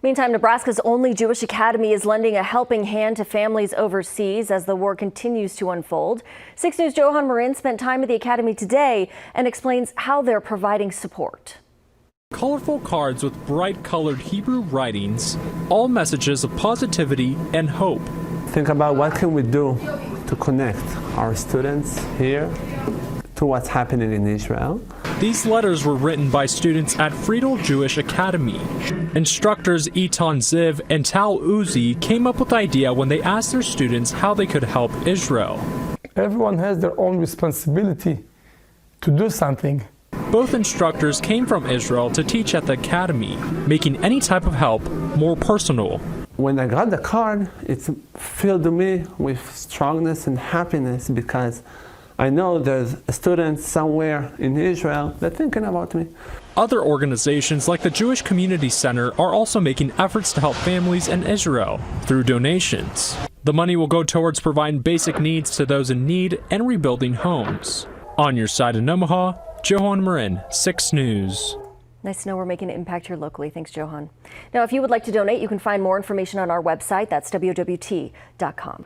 Meantime, Nebraska's only Jewish academy is lending a helping hand to families overseas as the war continues to unfold. 6 News' Johan Marin spent time at the academy today and explains how they're providing support. Colorful cards with bright colored Hebrew writings, all messages of positivity and hope. Think about what can we do to connect our students here to what's happening in Israel. These letters were written by students at Friedel Jewish Academy. Instructors Eitan Ziv and Tal Uzi came up with the idea when they asked their students how they could help Israel. Everyone has their own responsibility to do something. Both instructors came from Israel to teach at the academy, making any type of help more personal. When I got the card, it filled me with strongness and happiness because I know there's students somewhere in Israel that are thinking about me. Other organizations like the Jewish Community Center are also making efforts to help families in Israel through donations. The money will go towards providing basic needs to those in need and rebuilding homes. On your side in Omaha, Johan Marin, 6 News. Nice to know we're making an impact here locally. Thanks, Johan. Now, if you would like to donate, you can find more information on our website. That's WWT.com.